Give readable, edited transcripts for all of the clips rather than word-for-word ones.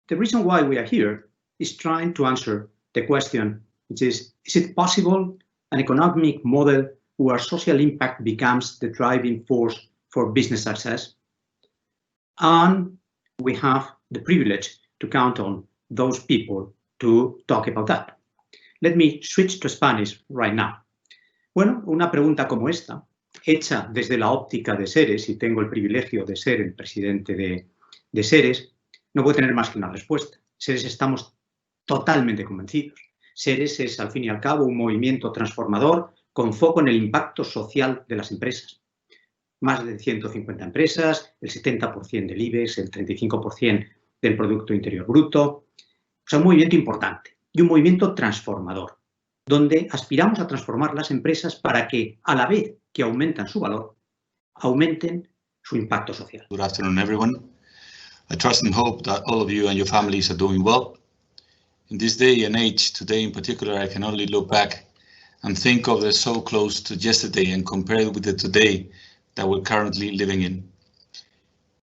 The reason why we are here is trying to answer the question, which is it possible an economic model where social impact becomes the driving force for business success? And we have the privilege to count on those people to talk about that. Let me switch to Spanish right now. Bueno, una pregunta como esta, hecha desde la óptica de Seres, y tengo el privilegio de ser el presidente de Seres, no puede tener más que una respuesta. Seres estamos totalmente convencidos. Seres es, al fin y al cabo, un movimiento transformador con foco en el impacto social de las empresas. Más de 150 empresas, el 70% del IBEX, el 35% del Producto Interior Bruto. O sea, un movimiento importante y un movimiento transformador, donde aspiramos a transformar las empresas para que, a la vez que aumentan su valor, aumenten su impacto social. Good afternoon, everyone. I trust and hope that all of you and your families are doing well. In this day and age, today in particular, I can only look back and think of the so close to yesterday and compare it with the today that we're currently living in.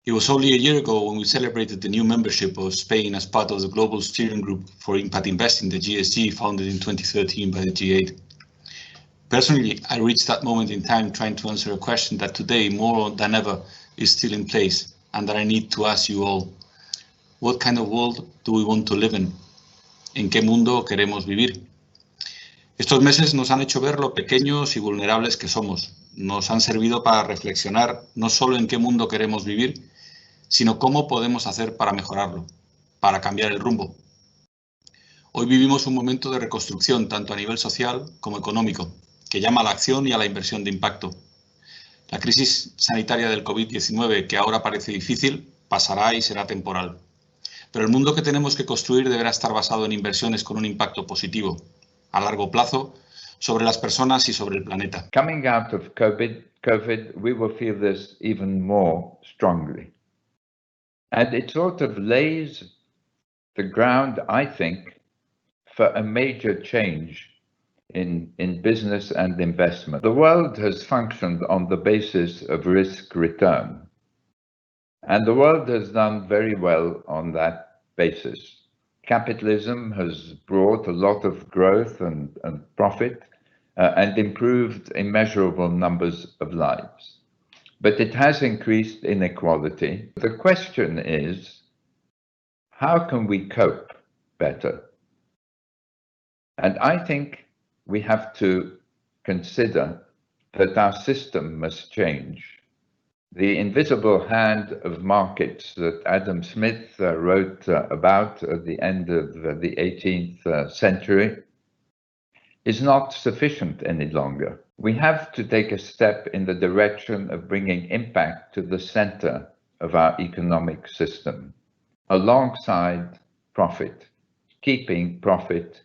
It was only a year ago when we celebrated the new membership of Spain as part of the Global Steering Group for Impact Investing, the GSG, founded in 2013 by the G8. Personally, I reached that moment in time trying to answer a question that today, more than ever, is still in place, and that I need to ask you all. What kind of world do we want to live in? ¿En qué mundo queremos vivir? Estos meses nos han hecho ver lo pequeños y vulnerables que somos. Nos han servido para reflexionar no solo en qué mundo queremos vivir, sino cómo podemos hacer para mejorarlo, para cambiar el rumbo. Hoy vivimos un momento de reconstrucción tanto a nivel social como económico, que llama a la acción y a la inversión de impacto. La crisis sanitaria del COVID-19, que ahora parece difícil, pasará y será temporal. Pero el mundo que tenemos que construir deberá estar basado en inversiones con un impacto positivo, a largo plazo, sobre las personas y sobre el planeta. Coming out of COVID, we will feel this even more strongly. And it sort of lays the ground, I think, for a major change in business and investment. The world has functioned on the basis of risk return. And the world has done very well on that basis. Capitalism has brought a lot of growth and profit and improved immeasurable numbers of lives. But it has increased inequality. The question is, how can we cope better? And I think we have to consider that our system must change. The invisible hand of markets that Adam Smith wrote about at the end of the 18th century is not sufficient any longer. We have to take a step in the direction of bringing impact to the center of our economic system, alongside profit, keeping profit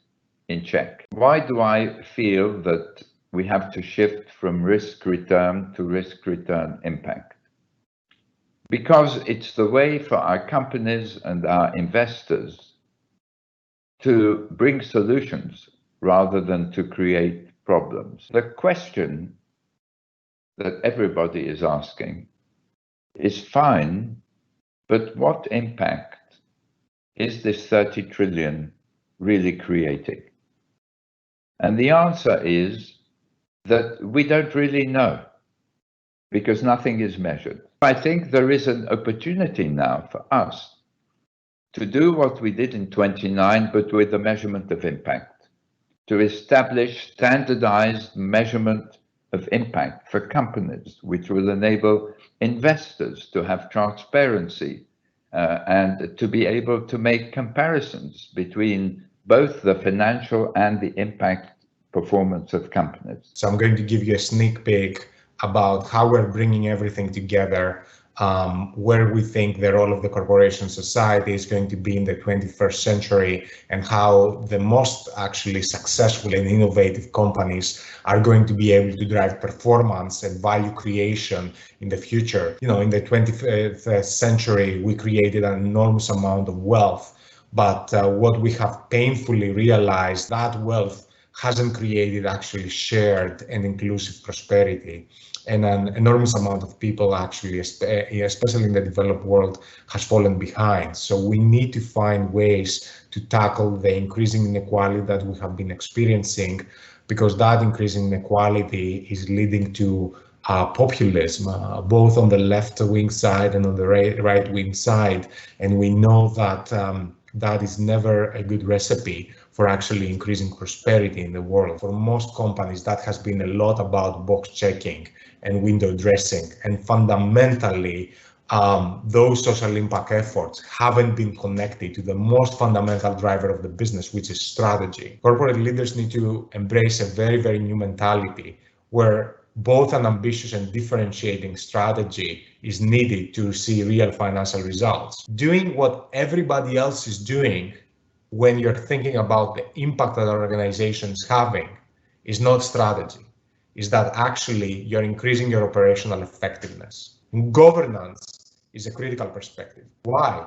in check. Why do I feel that we have to shift from risk return to risk return impact? Because it's the way for our companies and our investors to bring solutions rather than to create problems. The question that everybody is asking is fine, but what impact is this 30 trillion really creating? And the answer is that we don't really know, because nothing is measured. I think there is an opportunity now for us to do what we did in 29, but with the measurement of impact, to establish standardized measurement of impact for companies, which will enable investors to have transparency and to be able to make comparisons between both the financial and the impact performance of companies. So I'm going to give you a sneak peek about how we're bringing everything together, where we think the role of the corporation society is going to be in the 21st century, and how the most actually successful and innovative companies are going to be able to drive performance and value creation in the future. You know, in the 21st century, we created an enormous amount of wealth, but what we have painfully realized, that wealth hasn't created actually shared and inclusive prosperity. and an enormous amount of people actually, especially in the developed world, has fallen behind. So we need to find ways to tackle the increasing inequality that we have been experiencing, because that increasing inequality is leading to populism, both on the left-wing side and on the right-wing side. And we know that that is never a good recipe for actually increasing prosperity in the world. For most companies, that has been a lot about box checking and window dressing. And fundamentally, those social impact efforts haven't been connected to the most fundamental driver of the business, which is strategy. Corporate leaders need to embrace a very, very new mentality where both an ambitious and differentiating strategy is needed to see real financial results. Doing what everybody else is doing when you're thinking about the impact that an organization is having is not strategy. Is that actually you're increasing your operational effectiveness. Governance is a critical perspective. Why?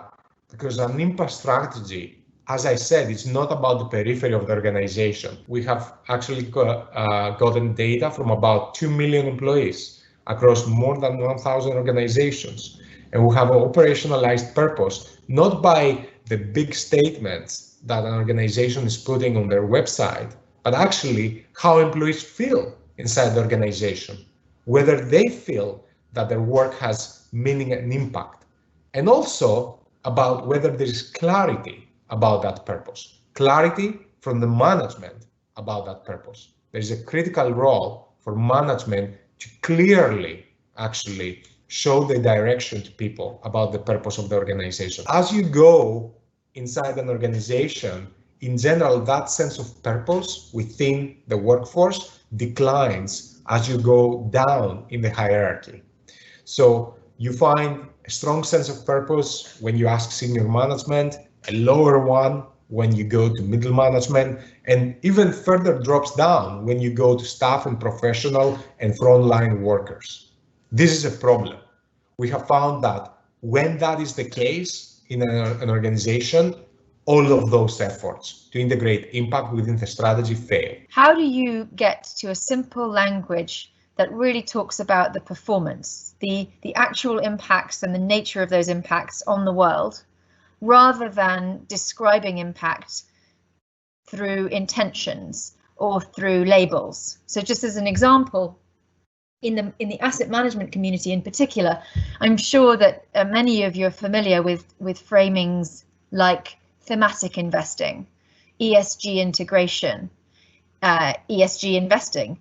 Because an impact strategy, as I said, it's not about the periphery of the organization. We have actually gotten data from about 2 million employees across more than 1,000 organizations. And we have an operationalized purpose, not by the big statements that an organization is putting on their website, but actually how employees feel inside the organization, whether they feel that their work has meaning and impact, and also about whether there is clarity about that purpose, clarity from the management about that purpose. There's a critical role for management to clearly actually show the direction to people about the purpose of the organization. As you go inside an organization, in general, that sense of purpose within the workforce declines as you go down in the hierarchy. So you find a strong sense of purpose when you ask senior management, a lower one when you go to middle management, and even further drops down when you go to staff and professional and frontline workers. This is a problem. We have found that when that is the case in an organization, all of those efforts to integrate impact within the strategy fail. How do you get to a simple language that really talks about the performance, the actual impacts and the nature of those impacts on the world, rather than describing impact through intentions or through labels? So just as an example, in the asset management community in particular, I'm sure that many of you are familiar with framings like thematic investing, ESG integration, ESG investing,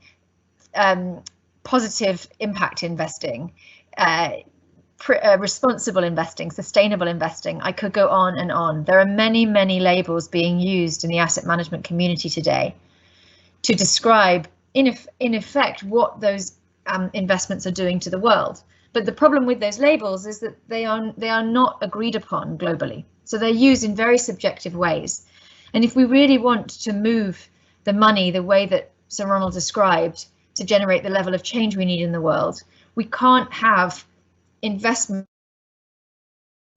positive impact investing, responsible investing, sustainable investing. I could go on and on. There are many, many labels being used in the asset management community today to describe, in effect, what those investments are doing to the world. But the problem with those labels is that they are not agreed upon globally. So they're used in very subjective ways. And if we really want to move the money the way that Sir Ronald described to generate the level of change we need in the world, we can't have investments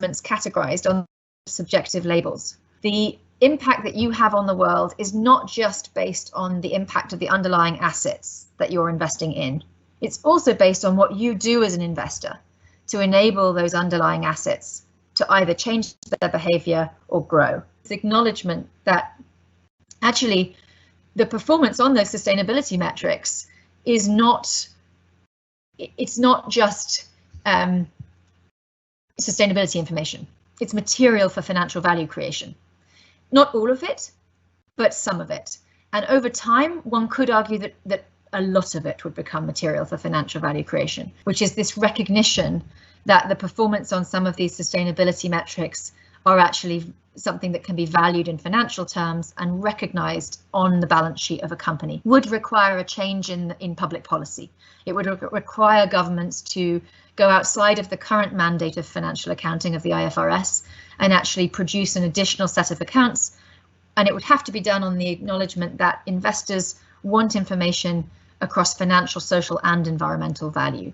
categorized on subjective labels. The impact that you have on the world is not just based on the impact of the underlying assets that you're investing in. It's also based on what you do as an investor to enable those underlying assets to either change their behavior or grow. It's acknowledgement that actually the performance on those sustainability metrics is not, it's not just sustainability information. It's material for financial value creation. Not all of it, but some of it. And over time, one could argue that a lot of it would become material for financial value creation, which is this recognition that the performance on some of these sustainability metrics are actually something that can be valued in financial terms and recognized on the balance sheet of a company. Would require a change in public policy. It would require governments to go outside of the current mandate of financial accounting of the IFRS and actually produce an additional set of accounts. And it would have to be done on the acknowledgement that investors want information across financial, social and environmental value.